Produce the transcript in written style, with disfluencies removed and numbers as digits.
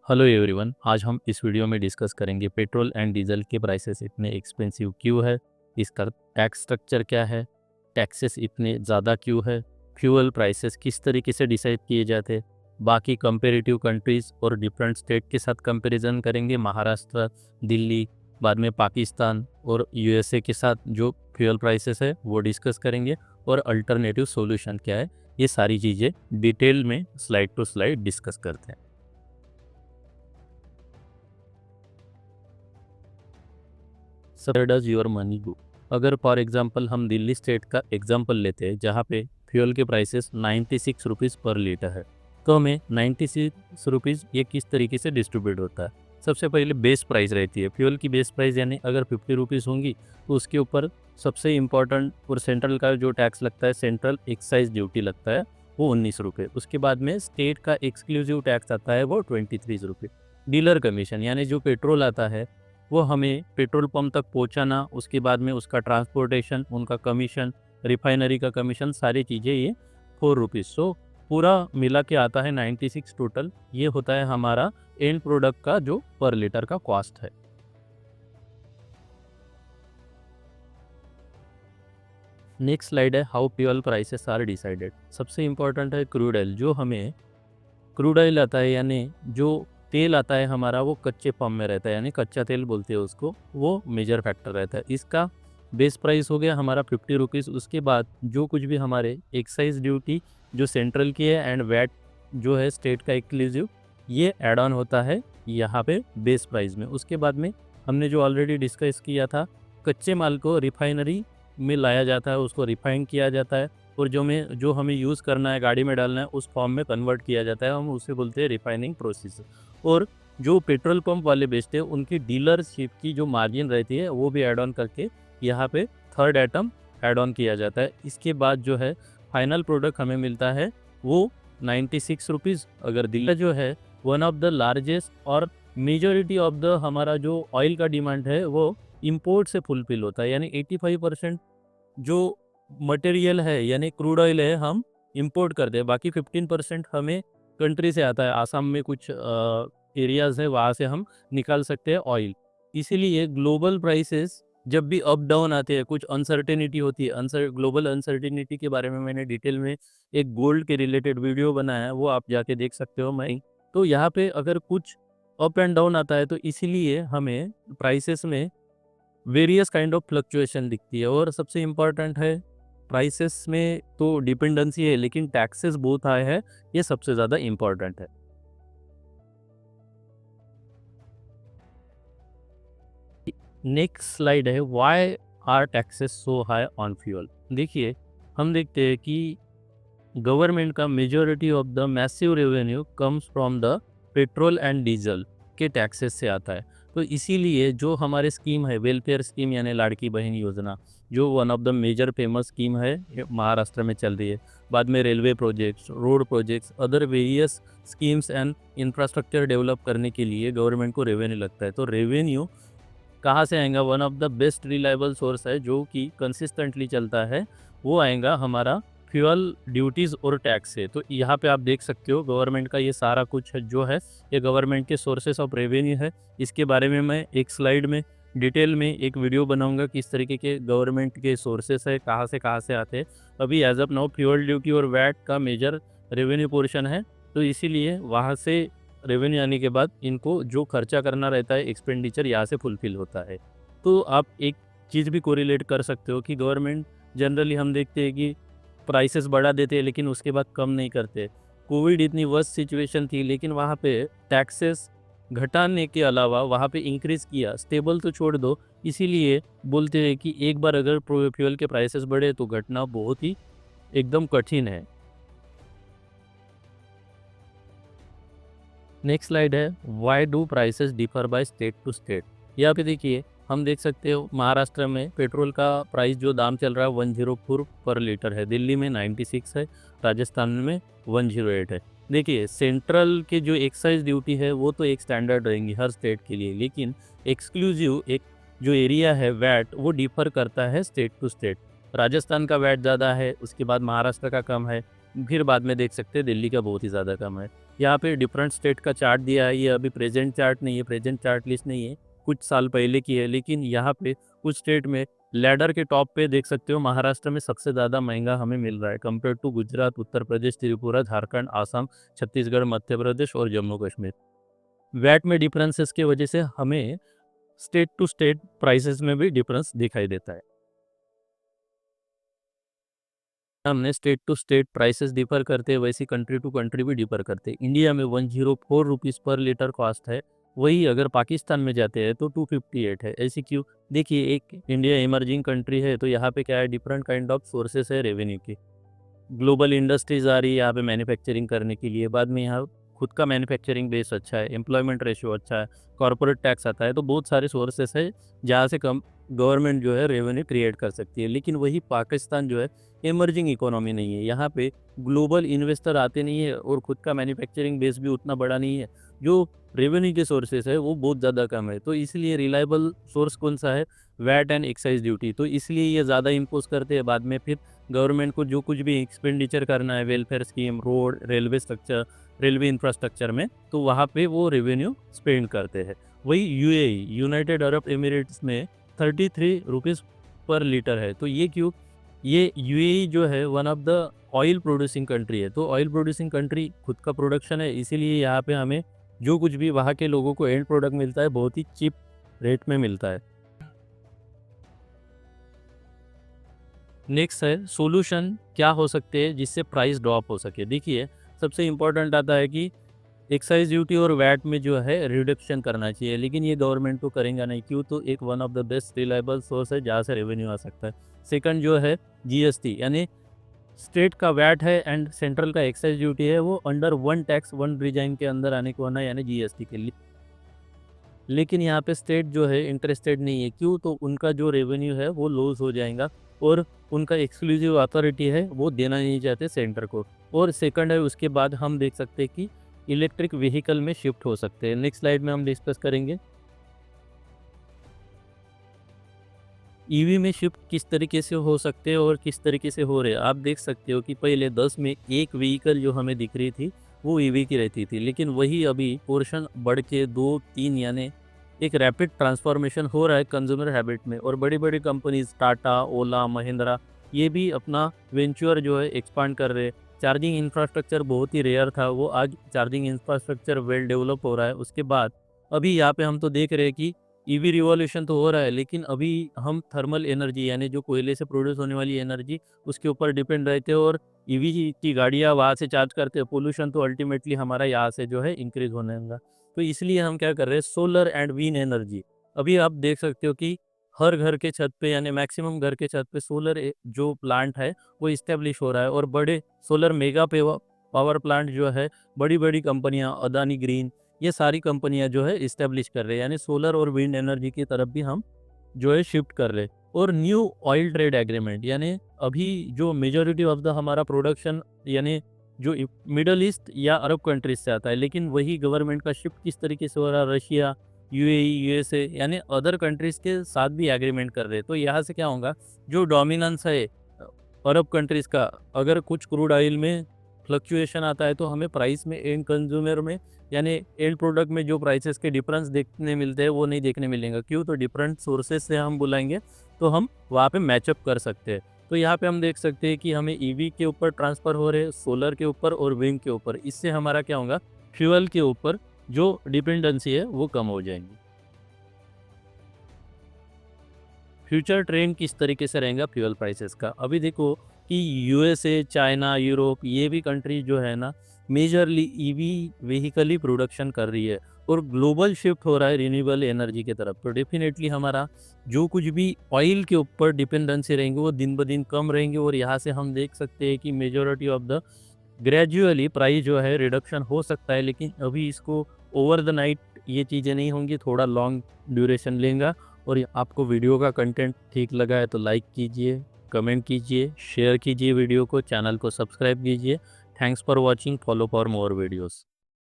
Hello everyone, आज हम इस वीडियो में डिस्कस करेंगे पेट्रोल एंड डीजल के प्राइसेस इतने एक्सपेंसिव क्यों है, इसका टैक्स स्ट्रक्चर क्या है, टैक्सेस इतने ज़्यादा क्यों है, फ्यूल प्राइसेस किस तरीके से डिसाइड किए जाते हैं, बाकी कंपेरेटिव कंट्रीज़ और डिफरेंट स्टेट के साथ कंपैरिजन करेंगे। महाराष्ट्र, दिल्ली, बाद में पाकिस्तान और यूएसए के साथ जो फ्यूल प्राइसेस है वो डिस्कस करेंगे और अल्टरनेटिव सॉल्यूशन क्या है, ये सारी चीज़ें डिटेल में स्लाइड टू स्लाइड डिस्कस करते हैं। Where does your money go. अगर फॉर एग्जांपल हम दिल्ली स्टेट का एग्जांपल लेते हैं जहाँ पे फ्यूल के प्राइसेस 96 रुपीज़ पर लीटर है, तो हमें 96 रुपीज़ ये किस तरीके से डिस्ट्रीब्यूट होता है। सबसे पहले बेस प्राइस रहती है फ्यूल की। बेस प्राइस यानी अगर 50 रुपीज़ होंगी तो उसके ऊपर सबसे इम्पॉर्टेंट और सेंट्रल का जो टैक्स लगता है, सेंट्रल एक्साइज ड्यूटी लगता है, वो 19 रुपये। उसके बाद में स्टेट का एक्सक्लूसिव टैक्स आता है, वो 23 रुपये। डीलर कमीशन यानी जो पेट्रोल आता है वो हमें पेट्रोल पंप तक पहुंचाना, उसके बाद में उसका ट्रांसपोर्टेशन, उनका कमीशन, रिफाइनरी का कमीशन, सारी चीज़ें ये 4 रुपीज़। सो पूरा मिला के आता है 96 टोटल। ये होता है हमारा एंड प्रोडक्ट का जो पर लीटर का कॉस्ट है। नेक्स्ट स्लाइड है how fuel prices are decided. सबसे इम्पोर्टेंट है क्रूड ऑयल। जो हमें क्रूड ऑयल आता है यानी जो तेल आता है हमारा, वो कच्चे फॉर्म में रहता है, यानी कच्चा तेल बोलते हैं उसको, वो मेजर फैक्टर रहता है। इसका बेस प्राइस हो गया हमारा 50 रुपीज़। उसके बाद जो कुछ भी हमारे एक्साइज ड्यूटी जो सेंट्रल की है एंड वैट जो है स्टेट का एक्सक्लूसिव, ये ऐड ऑन होता है यहाँ पे बेस प्राइस में। उसके बाद में हमने जो ऑलरेडी डिस्कस किया था, कच्चे माल को रिफाइनरी में लाया जाता है, उसको रिफाइन किया जाता है और जो हमें यूज़ करना है, गाड़ी में डालना है, उस फॉर्म में कन्वर्ट किया जाता है। हम उसे बोलते हैं रिफाइनिंग प्रोसेस। और जो पेट्रोल पंप वाले बेचते हैं उनकी डीलरशिप की जो मार्जिन रहती है वो भी ऐड ऑन करके यहाँ पे थर्ड आइटम ऐड ऑन किया जाता है। इसके बाद जो है फाइनल प्रोडक्ट हमें मिलता है वो 96 रुपीज़। अगर दिल्ली जो है वन ऑफ द लार्जेस्ट और मेजॉरिटी ऑफ द हमारा जो ऑयल का डिमांड है वो इम्पोर्ट से फुलफिल होता है, यानी 85% जो मटेरियल है यानी क्रूड ऑयल है हम इंपोर्ट करते हैं। बाकी 15% हमें कंट्री से आता है। आसाम में कुछ एरियाज़ है, वहाँ से हम निकाल सकते हैं ऑयल। इसीलिए ग्लोबल प्राइसेस जब भी अप डाउन आते हैं, कुछ अनसर्टेनिटी होती है, ग्लोबल अनसर्टेनिटी के बारे में मैंने डिटेल में एक गोल्ड के रिलेटेड वीडियो बनाया है, वो आप जाके देख सकते हो। मैं तो यहाँ पे अगर कुछ अप एंड डाउन आता है तो इसीलिए हमें प्राइसेस में वेरियस काइंड ऑफ फ्लक्चुएशन दिखती है। और सबसे इम्पॉर्टेंट है, प्राइसेस में तो डिपेंडेंसी है लेकिन टैक्सेस बहुत हाई है, ये सबसे ज़्यादा इम्पॉर्टेंट है। नेक्स्ट स्लाइड है why are taxes so high on fuel. देखिए, हम देखते हैं कि गवर्नमेंट का majority of the massive revenue comes from the petrol and diesel के टैक्सेस से आता है। तो इसीलिए जो हमारे स्कीम है, वेलफेयर स्कीम यानी लाड़की बहन योजना, जो one of the major famous scheme है, ये महाराष्ट्र में चल रही है। बाद में railway projects, road projects, other various schemes and infrastructure develop करने के लिए गवर्नमेंट को रेवेन्यू लगता है। तो रेवेन्यू कहाँ से आएगा? One of the best reliable source है जो कि कंसिस्टेंटली चलता है, वो आएगा हमारा फ्यूल ड्यूटीज़ और टैक्स से। तो यहाँ पे आप देख सकते हो गवर्नमेंट का ये सारा कुछ जो है, ये गवर्नमेंट के सोर्सेस ऑफ रेवेन्यू है। इसके बारे में मैं एक स्लाइड में डिटेल में एक वीडियो बनाऊंगा, किस तरीके के गवर्नमेंट के सोर्सेस है, कहाँ से आते हैं। अभी as of now fuel duty और वैट का मेजर रेवेन्यू पोर्शन है, तो इसीलिए वहाँ से रेवेन्यू आने के बाद इनको जो खर्चा करना रहता है, एक्सपेंडिचर यहाँ से फुलफिल होता है। तो आप एक चीज़ भी कोरिलेट कर सकते हो कि गवर्नमेंट जनरली हम देखते हैं कि प्राइसेस बढ़ा देते हैं लेकिन उसके बाद कम नहीं करते। कोविड इतनी वर्स्ट सिचुएशन थी लेकिन वहाँ पे टैक्सेस घटाने के अलावा वहाँ पे इंक्रीज़ किया, स्टेबल तो छोड़ दो। इसीलिए बोलते हैं कि एक बार अगर फ्यूल के प्राइसेस बढ़े तो घटना बहुत ही एकदम कठिन है। नेक्स्ट स्लाइड है why do prices differ by state to state. यहाँ पे देखिए, हम देख सकते हो महाराष्ट्र में पेट्रोल का प्राइस जो दाम चल रहा है 104 पर लीटर है, दिल्ली में 96 है, राजस्थान में 108 है। देखिए, सेंट्रल के जो एक्साइज ड्यूटी है वो तो एक स्टैंडर्ड रहेंगी हर स्टेट के लिए, लेकिन एक्सक्लूसिव एक जो एरिया है वैट, वो डिफर करता है स्टेट टू स्टेट। राजस्थान का वैट ज़्यादा है, उसके बाद महाराष्ट्र का कम है, फिर बाद में देख सकते हैं दिल्ली का बहुत ही ज़्यादा कम है। यहाँ पे डिफरेंट स्टेट का चार्ट दिया है। ये अभी प्रेजेंट चार्ट नहीं है, प्रेजेंट चार्ट लिस्ट नहीं है, कुछ साल पहले की है। लेकिन यहाँ पे कुछ स्टेट में लैडर के टॉप पे देख सकते हो, महाराष्ट्र में सबसे ज़्यादा महंगा हमें मिल रहा है कंपेयर टू गुजरात, उत्तर प्रदेश, त्रिपुरा, झारखंड, आसाम, छत्तीसगढ़, मध्य प्रदेश और जम्मू कश्मीर। वैट में डिफरेंसेस की वजह से हमें स्टेट टू स्टेट प्राइसेस में भी डिफरेंस दिखाई देता है। हमने state to state prices differ करते हैं, वैसे कंट्री टू कंट्री भी डिफर करते हैं। इंडिया में 104 रुपीज़ पर लीटर कॉस्ट है, वही अगर पाकिस्तान में जाते हैं तो 258 है। ऐसी क्यों? देखिए, एक इंडिया इमर्जिंग कंट्री है, तो यहाँ पे क्या है, डिफरेंट काइंड ऑफ सोर्सेस है रेवेन्यू की। ग्लोबल इंडस्ट्रीज आ रही है यहाँ पे मैन्युफैक्चरिंग करने के लिए, बाद में यहाँ खुद का मैन्युफैक्चरिंग बेस अच्छा है, एम्प्लॉयमेंट रेशियो अच्छा है, कॉर्पोरेट टैक्स आता है, तो बहुत सारे सोर्सेस है जहाँ से कम गवर्नमेंट जो है रेवेन्यू क्रिएट कर सकती है। लेकिन वही पाकिस्तान जो है इमर्जिंग इकोनॉमी नहीं है, यहाँ पे ग्लोबल इन्वेस्टर आते नहीं है और खुद का मैन्युफैक्चरिंग बेस भी उतना बड़ा नहीं है, जो रेवेन्यू के सोर्सेस है वो बहुत ज़्यादा कम है। तो इसलिए रिलायबल सोर्स कौन सा है? VAT and excise duty. तो इसलिए ये ज़्यादा इम्पोज करते हैं। बाद में फिर गवर्नमेंट को जो कुछ भी एक्सपेंडिचर करना है, welfare scheme, road, railway structure, railway infrastructure में, तो वहाँ पे वो रेवेन्यू स्पेंड करते हैं। वही यूएई, यूनाइटेड अरब एमिरेट्स में 33 रुपीज़ पर लीटर है। तो ये क्यों? ये यूएई जो है one of the oil producing country है, तो ऑयल प्रोड्यूसिंग कंट्री खुद का प्रोडक्शन है, इसीलिए यहाँ पे हमें जो कुछ भी वहाँ के लोगों को एंड प्रोडक्ट मिलता है बहुत ही चीप रेट में मिलता है। नेक्स्ट है सॉल्यूशन, क्या हो सकते हैं जिससे प्राइस ड्रॉप हो सके। देखिए, सबसे इम्पोर्टेंट आता है कि एक्साइज ड्यूटी और वैट में जो है रिडक्शन करना चाहिए, लेकिन ये गवर्नमेंट तो करेंगे नहीं। क्यों? तो एक one of the best reliable source है जहाँ से रेवेन्यू आ सकता है। सेकंड जो है जीएसटी, यानी स्टेट का वैट है एंड सेंट्रल का एक्साइज ड्यूटी है, वो under one tax one resign के अंदर आने को होना है, यानी जीएसटी के लिए। लेकिन यहाँ पे स्टेट जो है इंटरेस्टेड नहीं है। क्यों? तो उनका जो रेवेन्यू है वो लॉस हो जाएगा और उनका एक्सक्लूसिव अथॉरिटी है वो देना नहीं चाहते सेंटर को। और सेकंड है, उसके बाद हम देख सकते हैं कि इलेक्ट्रिक व्हीकल में शिफ्ट हो सकते हैं। नेक्स्ट स्लाइड में हम डिस्कस करेंगे ईवी में शिफ्ट किस तरीके से हो सकते हैं और किस तरीके से हो रहे हैं। आप देख सकते हो कि पहले 10 में एक व्हीकल जो हमें दिख रही थी वो ईवी की रहती थी, लेकिन वही अभी पोर्शन बढ़ के 2-3, यानी एक रैपिड ट्रांसफॉर्मेशन हो रहा है कंज्यूमर हैबिट में। और बड़ी बड़ी कंपनीज टाटा, ओला, महिंद्रा, ये भी अपना वेंचर जो है एक्सपांड कर रहे हैं। चार्जिंग इंफ्रास्ट्रक्चर बहुत ही रेयर था, वो आज चार्जिंग इंफ्रास्ट्रक्चर वेल डेवलप हो रहा है। उसके बाद अभी यहाँ पे हम तो देख रहे हैं कि ईवी रिवॉल्यूशन तो हो रहा है, लेकिन अभी हम थर्मल एनर्जी, यानी जो कोयले से प्रोड्यूस होने वाली एनर्जी, उसके ऊपर डिपेंड रहते हैं। और ईवी की गाड़ियाँ वहाँ से चार्ज करते हैं, पोल्यूशन तो अल्टीमेटली हमारा यहाँ से जो है इंक्रीज होने लगा। तो इसलिए हम क्या कर रहे हैं, सोलर एंड विंड एनर्जी। अभी आप देख सकते हो कि हर घर के छत पे, यानी मैक्सिमम घर के छत पे सोलर जो प्लांट है वो इस्टेब्लिश हो रहा है। और बड़े सोलर मेगा पावर प्लांट जो है बड़ी बड़ी कंपनियां, अदानी ग्रीन, ये सारी कंपनियां जो है इस्टेब्लिश कर रहे हैं, यानी सोलर और विंड एनर्जी की तरफ भी हम जो है शिफ्ट कर रहे हैं। और न्यू ऑयल ट्रेड एग्रीमेंट, यानी अभी जो मेजोरिटी ऑफ द हमारा प्रोडक्शन, यानी जो मिडल ईस्ट या अरब कंट्रीज से आता है, लेकिन वही गवर्नमेंट का शिफ्ट किस तरीके से हो रहा है, रशिया, यूएई, यूएसए, यानी अदर कंट्रीज के साथ भी एग्रीमेंट कर रहे हैं। तो यहाँ से क्या होगा, जो डोमिनेंस है अरब कंट्रीज का, अगर कुछ क्रूड ऑयल में फ्लक्चुएशन आता है तो हमें प्राइस में, एंड कंज्यूमर में, यानी एंड प्रोडक्ट में जो प्राइसेस के डिफरेंस देखने मिलते हैं वो नहीं देखने मिलेंगे। क्यों? तो डिफरेंट सोर्सेज से हम बुलाएंगे तो हम वहाँ पे मैचअप कर सकते हैं। तो यहाँ पे हम देख सकते हैं कि हमें ईवी के ऊपर ट्रांसफ़र हो रहे हैं, सोलर के ऊपर और विंड के ऊपर। इससे हमारा क्या होगा, फ्यूल के ऊपर जो डिपेंडेंसी है वो कम हो जाएंगी। फ्यूचर ट्रेंड किस तरीके से रहेगा फ्यूल प्राइसेस का? अभी देखो कि यूएसए, चाइना, यूरोप, ये भी कंट्री जो है ना, मेजरली ईवी व्हीकल ही प्रोडक्शन कर रही है और ग्लोबल शिफ्ट हो रहा है रिन्यूएबल एनर्जी की तरफ। तो डेफिनेटली हमारा जो कुछ भी ऑयल के ऊपर डिपेंडेंसी रहेंगे वो दिन ब दिन कम रहेंगे। और यहाँ से हम देख सकते हैं कि majority of the gradually price जो है रिडक्शन हो सकता है, लेकिन अभी इसको ओवर द नाइट ये चीज़ें नहीं होंगी, थोड़ा लॉन्ग ड्यूरेशन लेगा। और आपको वीडियो का कंटेंट ठीक लगा है तो लाइक कीजिए, कमेंट कीजिए, शेयर कीजिए वीडियो को, चैनल को सब्सक्राइब कीजिए। Thanks for watching, follow for more videos.